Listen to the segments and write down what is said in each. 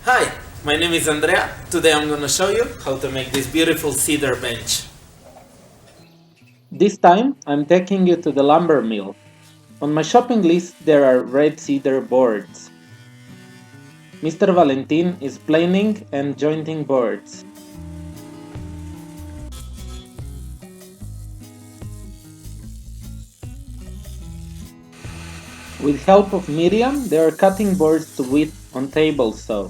Hi, my name is Andrea. Today I'm going to show you how to make this beautiful cedar bench. This time I'm taking you to the lumber mill. On my shopping list there are red cedar boards. Mr. Valentin is planing and jointing boards. With help of Miriam, they are cutting boards to width on table saw.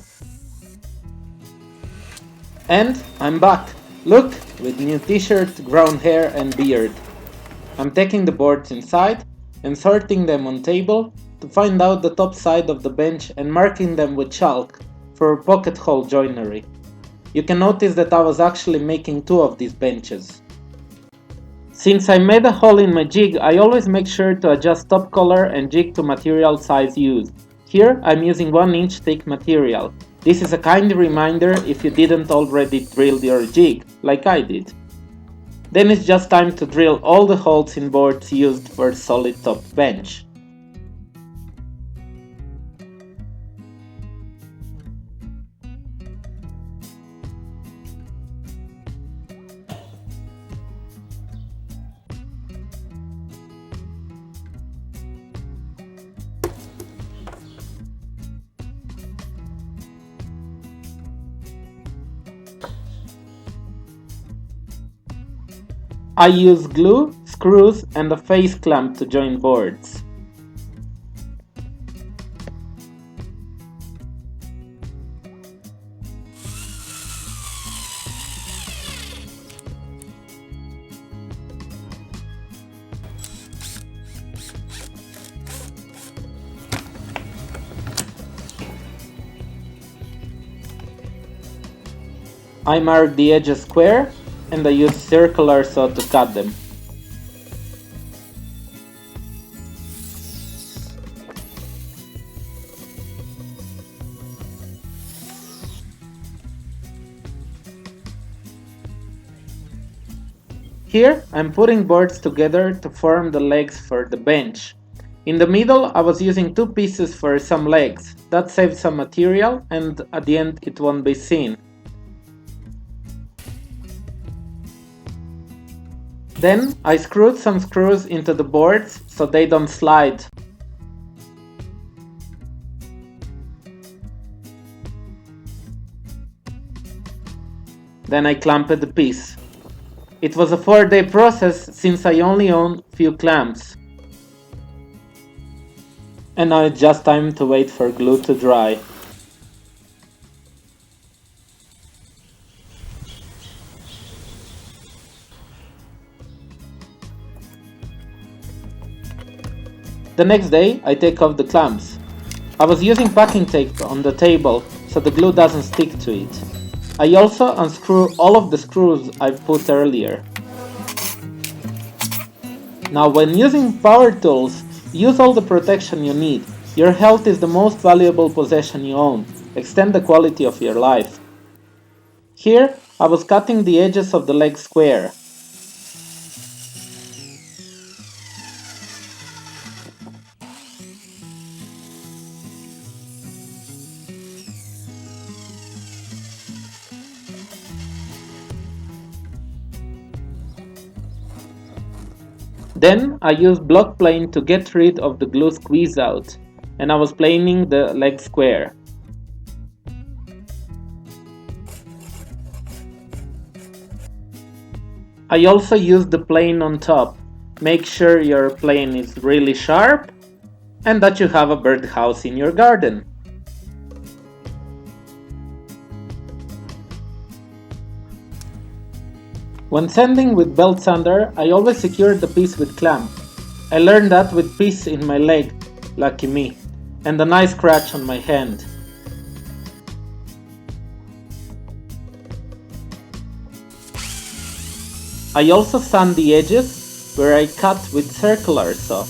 And I'm back! Look! With new t-shirt, brown hair and beard. I'm taking the boards inside and sorting them on table to find out the top side of the bench and marking them with chalk for pocket hole joinery. You can notice that I was actually making two of these benches. Since I made a hole in my jig, I always make sure to adjust top color and jig to material size used. Here I'm using 1-inch thick material. This is a kind reminder if you didn't already drill your jig, like I did. Then it's just time to drill all the holes in boards used for solid top bench. I use glue, screws and a face clamp to join boards. I mark the edges square and I use circular saw to cut them. Here I'm putting boards together to form the legs for the bench. In the middle I was using two pieces for some legs, that saves some material and at the end it won't be seen. Then I screwed some screws into the boards so they don't slide. Then I clamped the piece. It was a 4-day process since I only own few clamps. And now it's just time to wait for glue to dry. The next day I take off the clamps. I was using packing tape on the table so the glue doesn't stick to it. I also unscrew all of the screws I've put earlier. Now when using power tools, use all the protection you need. Your health is the most valuable possession you own. Extend the quality of your life. Here I was cutting the edges of the leg square. Then I used block plane to get rid of the glue squeeze out, and I was planing the leg square. I also used the plane on top. Make sure your plane is really sharp and that you have a birdhouse in your garden. When sanding with belt sander, I always secure the piece with clamp. I learned that with piece in my leg, lucky me, and a nice scratch on my hand. I also sand the edges where I cut with circular saw.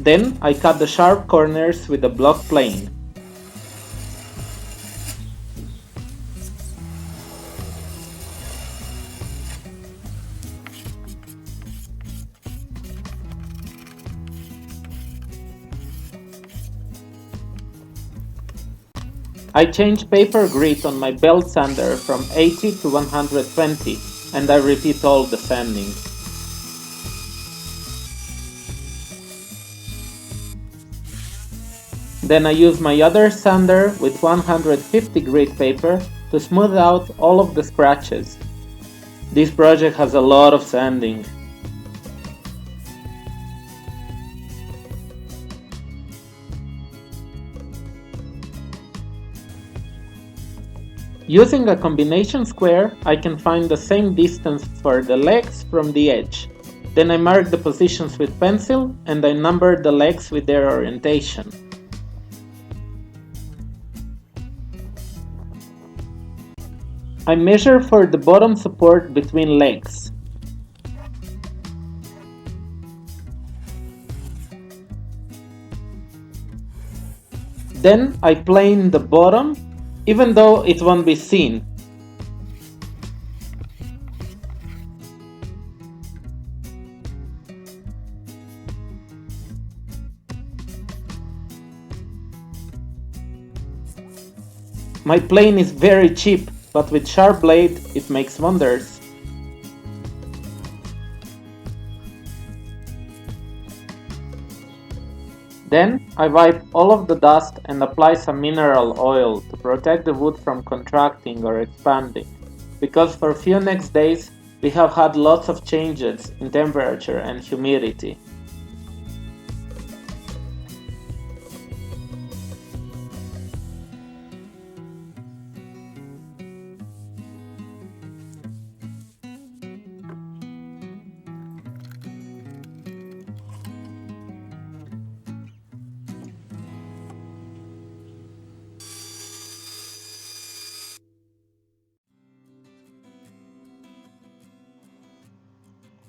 Then I cut the sharp corners with a block plane. I change paper grit on my belt sander from 80 to 120 and I repeat all the sanding. Then I use my other sander with 150 grit paper to smooth out all of the scratches. This project has a lot of sanding. Using a combination square, I can find the same distance for the legs from the edge. Then I mark the positions with pencil and I number the legs with their orientation. I measure for the bottom support between legs. Then I plane the bottom, even though it won't be seen. My plane is very cheap, but with sharp blade it makes wonders. Then I wipe all of the dust and apply some mineral oil to protect the wood from contracting or expanding, because for a few next days we have had lots of changes in temperature and humidity.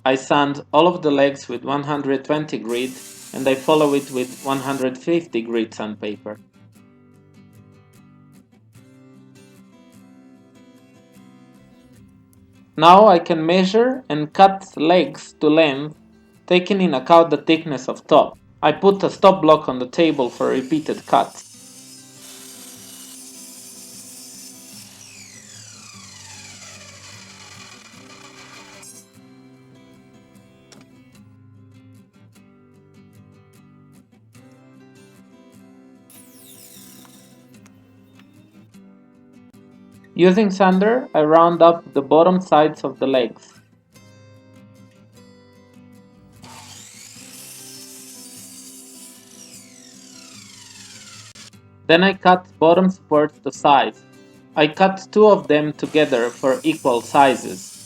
I sand all of the legs with 120 grit and I follow it with 150 grit sandpaper. Now I can measure and cut legs to length, taking in account the thickness of top. I put a stop block on the table for repeated cuts. Using sander, I round up the bottom sides of the legs. Then I cut bottom supports to size. I cut two of them together for equal sizes.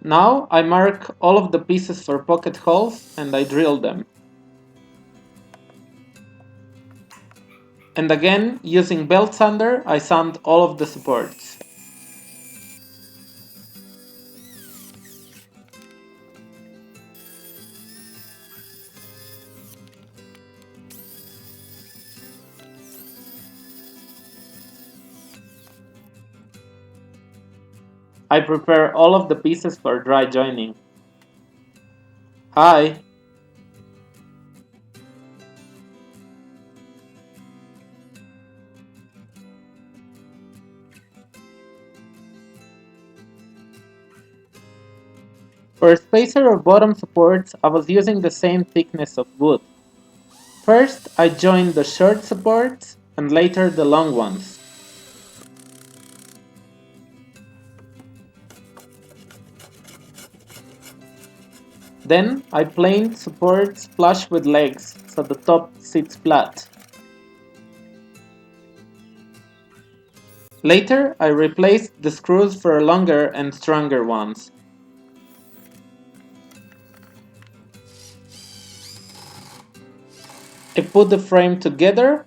Now I mark all of the pieces for pocket holes and I drill them. And again, using belt sander, I sand all of the supports. I prepare all of the pieces for dry joining. Hi! For a spacer or bottom supports, I was using the same thickness of wood. First, I joined the short supports and later the long ones. Then I planed supports flush with legs so the top sits flat. Later, I replaced the screws for longer and stronger ones. I put the frame together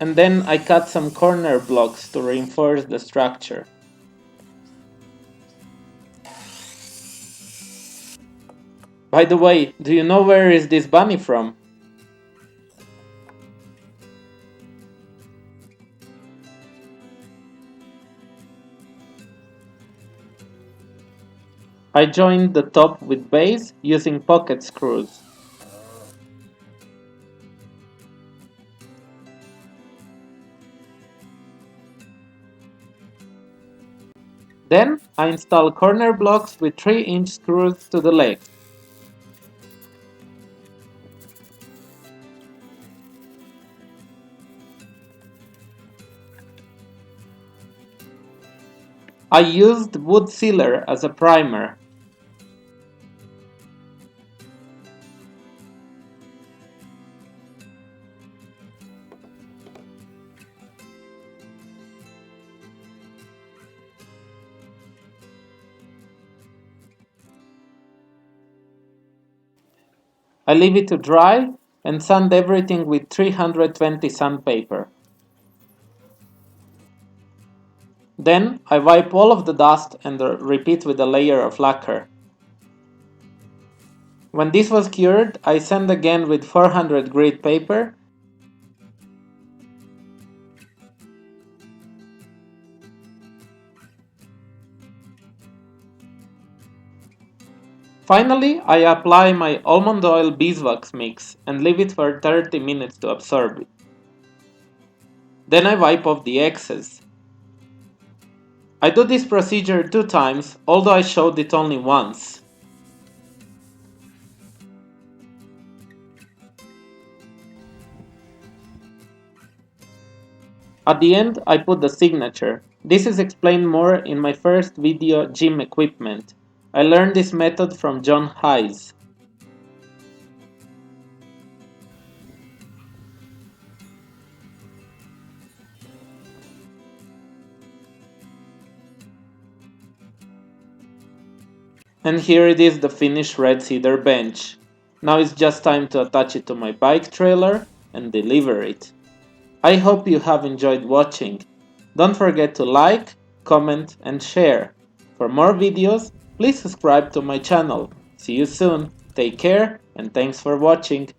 and then I cut some corner blocks to reinforce the structure. By the way, do you know where is this bunny from? I joined the top with base using pocket screws. Then I install corner blocks with 3-inch screws to the legs. I used wood sealer as a primer. I leave it to dry and sand everything with 320 sandpaper. Then I wipe all of the dust and repeat with a layer of lacquer. When this was cured, I sand again with 400 grit paper. Finally, I apply my almond oil beeswax mix and leave it for 30 minutes to absorb it. Then I wipe off the excess. I do this procedure 2 times, although I showed it only once. At the end, I put the signature. This is explained more in my first video, Gym Equipment. I learned this method from John Hayes. And here it is, the finished red cedar bench. Now it's just time to attach it to my bike trailer and deliver it. I hope you have enjoyed watching. Don't forget to like, comment and share. For more videos, please subscribe to my channel. See you soon, take care and thanks for watching.